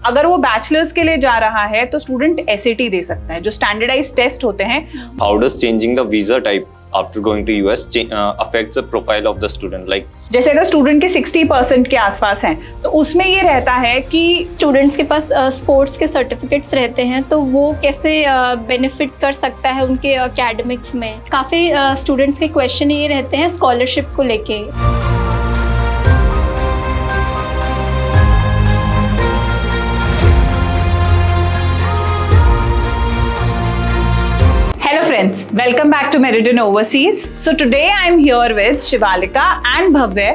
अगर वो बैचलर्स के लिए जा रहा है तो स्टूडेंट SAT दे सकता है, जो स्टैंडर्डाइज टेस्ट होते हैं। How does changing the visa type after going to US affects the profile of the student? Like जैसे अगर स्टूडेंट के 60% के आसपास हैं तो उसमें ये रहता है कि स्टूडेंट्स के पास स्पोर्ट्स के सर्टिफिकेट्स रहते हैं तो वो कैसे बेनिफिट कर सकता है उनके एकेडमिक्स में। काफ़ी स्टूडेंट्स के क्वेश्चन ये रहते हैं स्कॉलरशिप को लेके। Hello friends, welcome back to Meridian Overseas. So today I am here with Shivalika and Bhavya.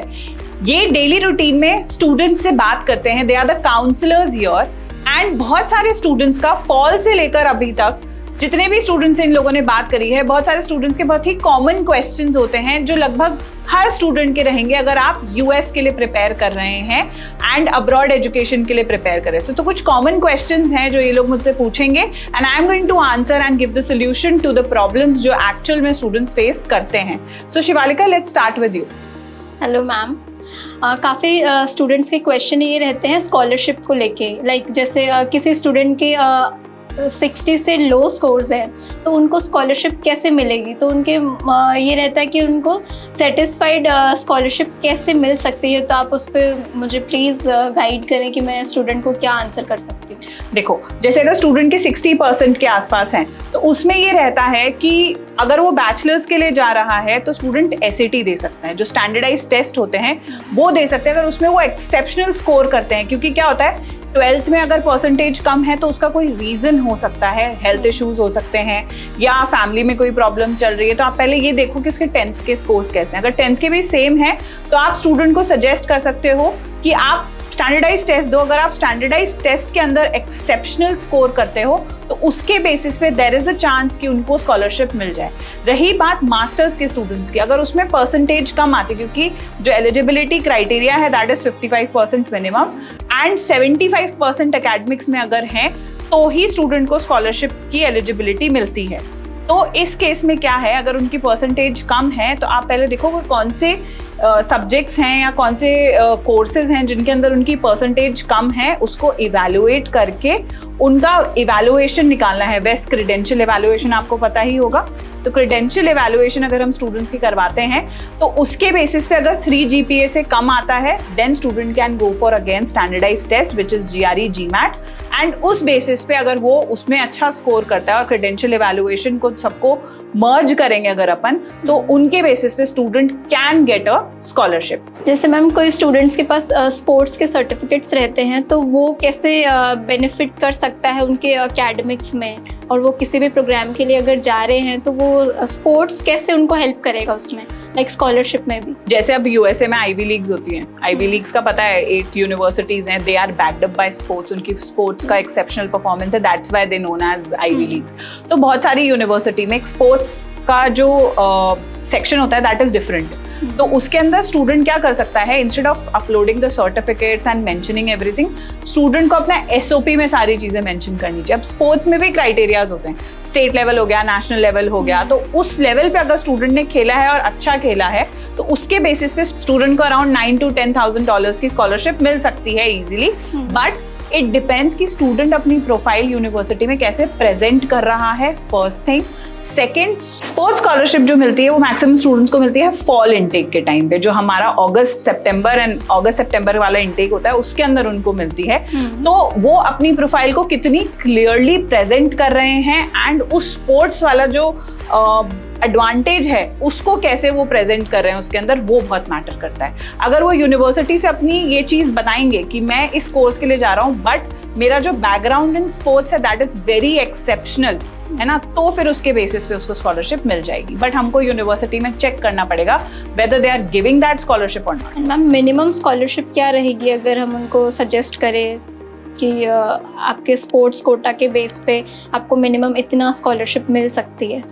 ये डेली रूटीन में स्टूडेंट्स से बात करते हैं। They are the counsellors here and बहुत सारे स्टूडेंट्स का फॉल से लेकर अभी तक जितने भी स्टूडेंट्स इन लोगों ने बात करी है, बहुत सारे स्टूडेंट्स के बहुत ही कॉमन क्वेश्चंस होते हैं जो लगभग हर स्टूडेंट के रहेंगे अगर आप US के लिए प्रिपेयर कर रहे हैं एंड अब्रॉड एजुकेशन के लिए प्रिपेयर कर रहे हैं। तो कुछ कॉमन क्वेश्चंस हैं जो ये लोग मुझसे पूछेंगे and I am going to answer and give the solution to the problems जो एक्चुअल में स्टूडेंट्स फेस करते हैं। So Shivalika, let's start with you. Hello ma'am, काफ़ी स्टूडेंट्स के क्वेश्चन ये रहते हैं स्कॉलरशिप को लेके। लाइक जैसे किसी स्टूडेंट के 60 से लो स्कोर्स हैं तो उनको स्कॉलरशिप कैसे मिलेगी, तो उनके ये रहता है कि उनको सेटिस्फाइड स्कॉलरशिप कैसे मिल सकती है। तो आप उस पर मुझे प्लीज़ गाइड करें कि मैं स्टूडेंट को क्या आंसर कर सकती हूँ। देखो, जैसे अगर स्टूडेंट के 60% के आसपास हैं तो उसमें ये रहता है कि अगर वो बैचलर्स के लिए जा रहा है तो स्टूडेंट SAT दे सकता है, जो स्टैंडर्डाइज टेस्ट होते हैं वो दे सकते हैं अगर उसमें वो एक्सेप्शनल स्कोर करते हैं। क्योंकि क्या होता है, 12th में अगर परसेंटेज कम है तो उसका कोई रीजन हो सकता है, हेल्थ इश्यूज हो सकते हैं या फैमिली में कोई प्रॉब्लम चल रही है। तो आप पहले ये देखो कि उसके 10th के स्कोर्स कैसे हैं। अगर 10th के भी सेम है तो आप स्टूडेंट को सजेस्ट कर सकते हो कि आप स्टैंडर्डाइज टेस्ट दो। अगर आप स्टैंडर्डाइज टेस्ट के अंदर एक्सेप्शनल स्कोर करते हो तो उसके बेसिस पे देयर इज अ चांस कि उनको स्कॉलरशिप मिल जाए। रही बात मास्टर्स के स्टूडेंट्स की, अगर उसमें परसेंटेज कम आती, क्योंकि जो एलिजिबिलिटी क्राइटेरिया है that is 55% minimum and 75% academics में अगर हैं तो ही स्टूडेंट को स्कॉलरशिप की एलिजिबिलिटी मिलती है। तो इस केस में क्या है, अगर उनकी परसेंटेज कम है तो आप पहले देखो कि कौन से सब्जेक्ट्स हैं या कौन से कोर्सेज हैं जिनके अंदर उनकी परसेंटेज कम है, उसको इवैल्यूएट करके उनका इवैल्यूएशन निकालना है। वेस्ट क्रेडेंशियल इवैल्यूएशन आपको पता ही होगा। तो क्रेडेंशियल इवैल्यूएशन अगर हम स्टूडेंट्स की करवाते हैं तो उसके बेसिस पे अगर 3 GPA से कम आता है then student can go for again standardise test which is GRE GMAT and उस बेसिस पे अगर वो उसमें अच्छा स्कोर करता है और क्रेडेंशियल इवैल्यूएशन को सबको मर्ज करेंगे अगर अपन, तो उनके बेसिस पे student can get a scholarship. जैसे मैम कोई स्टूडेंट्स के पास स्पोर्ट्स के सर्टिफिकेट्स रहते हैं तो वो कैसे बेनिफिट कर सकता है उनके एकेडमिक्स में, और वो किसी भी प्रोग्राम के लिए अगर जा रहे हैं तो वो स्पोर्ट्स कैसे उनको हेल्प करेगा उसमें, लाइक स्कॉलरशिप में भी। जैसे अब USA में आईवी लीग्स होती हैं, आईवी लीग्स का पता है 8 यूनिवर्सिटीज हैं, they are backed up by sports. उनकी स्पोर्ट्स का एक्सेप्शनल परफॉर्मेंस है, that's why they known as Ivy Leagues. तो बहुत सारी यूनिवर्सिटी में स्पोर्ट्स का जो सेक्शन होता है दैट इज डिफरेंट। तो उसके अंदर स्टूडेंट क्या कर सकता है, instead of uploading the certificates and mentioning everything, student को अपना SOP में सारी चीजें मेंशन करनी चाहिए। अब स्पोर्ट्स में भी क्राइटेरियाज होते हैं, स्टेट लेवल हो गया, नेशनल लेवल हो गया। तो उस लेवल पे अगर स्टूडेंट ने खेला है और अच्छा खेला है तो उसके बेसिस पे स्टूडेंट को अराउंड $9,000 to $10,000 की स्कॉलरशिप मिल सकती है इजीली। बट इट डिपेंड्स कि स्टूडेंट अपनी प्रोफाइल यूनिवर्सिटी में कैसे प्रेजेंट कर रहा है, first thing. Second, sports scholarship जो मिलती है वो मैक्सिमम स्टूडेंट्स को मिलती है फॉल इनटेक के टाइम पे, जो हमारा अगस्त सितंबर वाला इनटेक होता है उसके अंदर उनको मिलती है। तो वो अपनी प्रोफाइल को कितनी क्लियरली प्रेजेंट कर रहे हैं एंड उस स्पोर्ट्स वाला जो एडवांटेज है उसको कैसे वो प्रेजेंट कर रहे हैं उसके अंदर, वो बहुत मैटर करता है। अगर वो यूनिवर्सिटी से अपनी ये चीज बताएंगे कि मैं इस कोर्स के लिए जा रहा हूँ बट मेरा जो बैकग्राउंड इन स्पोर्ट्स है दैट इज वेरी एक्सेप्शनल, है ना, तो फिर उसके बेसिस पे उसको स्कॉलरशिप मिल जाएगी। बट हमको यूनिवर्सिटी में चेक करना पड़ेगा whether they are giving that scholarship और नॉट। मैम मिनिमम स्कॉलरशिप क्या रहेगी अगर हम उनको सजेस्ट करें कि आपके स्पोर्ट्स कोटा के बेस पे आपको मिनिमम इतना स्कॉलरशिप मिल सकती है?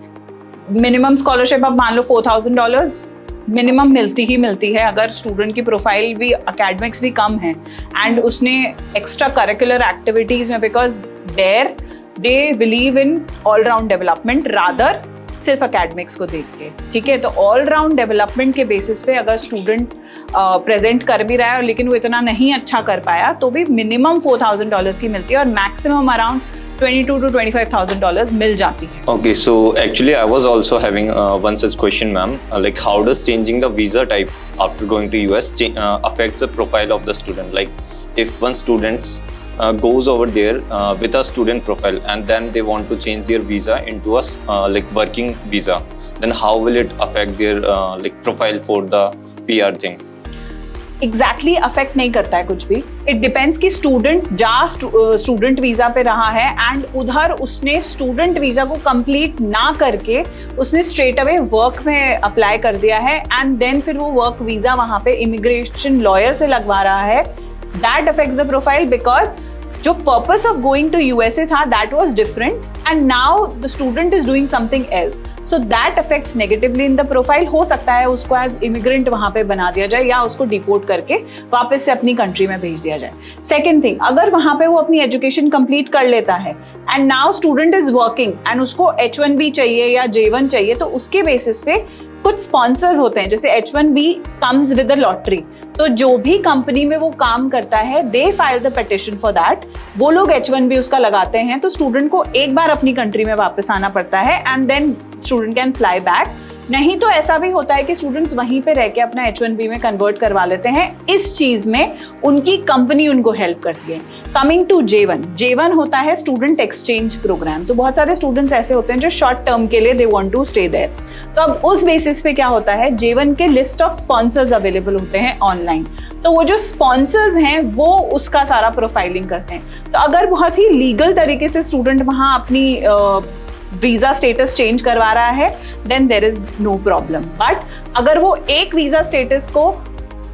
मिनिमम स्कॉलरशिप आप मान लो $4,000 मिनिमम मिलती है अगर स्टूडेंट की प्रोफाइल भी एकेडमिक्स भी कम है एंड उसने एक्स्ट्रा करिकुलर एक्टिविटीज में, because there they believe in all round development rather सिर्फ एकेडमिक्स को देख के, ठीक है। तो ऑल राउंड डेवलपमेंट के बेसिस पे अगर स्टूडेंट प्रेजेंट कर भी रहा है और लेकिन वो इतना नहीं अच्छा कर पाया तो भी मिनिमम $4,000 की मिलती है और मैक्सिमम अराउंड $22,000 to $25,000 मिल जाती है। Okay, so actually I was also having one such question, ma'am. Like, how does changing the visa type after going to US affects the profile of the student? Like, if one student goes over there with a student profile and then they want to change their visa into a like working visa, then how will it affect their like profile for the PR thing? Exactly affect नहीं करता है कुछ भी। It depends कि student student visa पे रहा है and उधर उसने स्टूडेंट वीजा को कंप्लीट ना करके उसने स्ट्रेट अवे वर्क में अप्लाई कर दिया है एंड देन फिर वो वर्क वीजा वहां पे इमिग्रेशन लॉयर से लगवा रहा है, that affects the profile because जो purpose of going to USA था that was different and now the student is doing something else, so that affects negatively in the profile. हो सकता है उसको एज इमिग्रेंट वहां पे बना दिया जाए या उसको डिपोर्ट करके वापस से अपनी कंट्री में भेज दिया जाए। सेकेंड थिंग, अगर वहां पे वो अपनी एजुकेशन कंप्लीट कर लेता है and now student is working and उसको H1B चाहिए या J1 चाहिए तो उसके बेसिस पे कुछ स्पॉन्सर्स होते हैं, जैसे H1B comes with the lottery, तो जो भी कंपनी में वो काम करता है they file the petition for that, वो लोग H1B उसका लगाते हैं तो स्टूडेंट को एक बार अपनी कंट्री में वापस आना पड़ता है and then student can fly back. नहीं तो ऐसा भी होता है कि स्टूडेंट्स वहीं पे रह के अपना H1B में कन्वर्ट करवा लेते हैं, इस चीज में उनकी कंपनी उनको हेल्प करती है। कमिंग टू J1 होता है स्टूडेंट एक्सचेंज प्रोग्राम, तो बहुत सारे स्टूडेंट्स ऐसे होते हैं जो शॉर्ट टर्म के लिए they want to stay there, तो अब उस बेसिस पे क्या होता है J1 के लिस्ट ऑफ स्पॉन्सर्स अवेलेबल होते हैं ऑनलाइन, तो वो जो स्पॉन्सर्स हैं वो उसका सारा प्रोफाइलिंग करते हैं। तो अगर बहुत ही लीगल तरीके से स्टूडेंट वहां अपनी वीजा स्टेटस चेंज करवा रहा है then there is no problem, but अगर वो एक वीजा स्टेटस को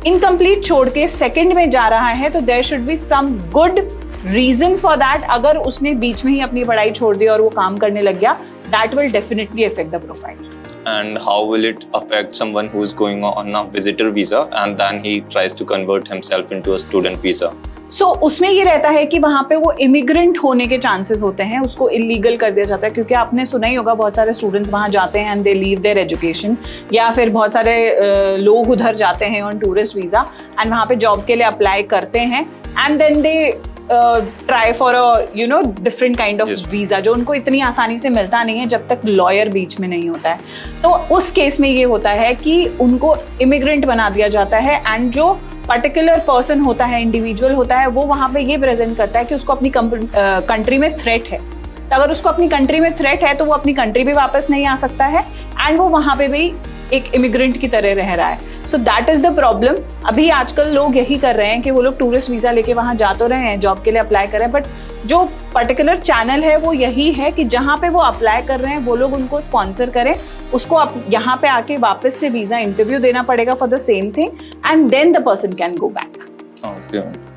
इनकम्प्लीट छोड़ के सेकंड में जा रहा है तो there should be some good reason for that. अगर उसने बीच में ही अपनी पढ़ाई छोड़ दी और वो काम करने लग गया, that will definitely affect the profile. And how will it affect someone who is going on a visitor visa and then he tries to convert himself into a student visa? सो उसमें ये रहता है कि वहाँ पे वो इमिग्रेंट होने के चांसेस होते हैं, उसको इलीगल कर दिया जाता है, क्योंकि आपने सुना ही होगा बहुत सारे स्टूडेंट्स वहाँ जाते हैं and they leave their education, या फिर बहुत सारे लोग उधर जाते हैं ऑन टूरिस्ट वीज़ा एंड वहाँ पे जॉब के लिए अप्लाई करते हैं and then they try for a different kind of visa जो उनको इतनी आसानी से मिलता नहीं है जब तक लॉयर बीच में नहीं होता है। तो उस केस में ये होता है कि उनको इमिग्रेंट बना दिया जाता है एंड जो पर्टिकुलर पर्सन होता है, इंडिविजुअल होता है, वो वहाँ पे ये प्रेजेंट करता है कि उसको अपनी कंट्री में थ्रेट है, तो अगर उसको अपनी कंट्री में थ्रेट है तो वो अपनी कंट्री भी वापस नहीं आ सकता है एंड वो वहाँ पे भी एक इमिग्रेंट की तरह रह रहा है। So that is the problem. अभी आजकल लोग यही कर रहे हैं कि वो लोग टूरिस्ट वीजा लेके वहाँ जा तो रहे हैं, जॉब के लिए अप्लाई कर रहे हैं, बट जो पर्टिकुलर चैनल है वो यही है कि जहाँ पे वो अप्लाई कर रहे हैं वो लोग उनको स्पॉन्सर करें, उसको यहाँ पे आके वापस से वीजा इंटरव्यू देना पड़ेगा for the same thing and then the person can go back. Okay.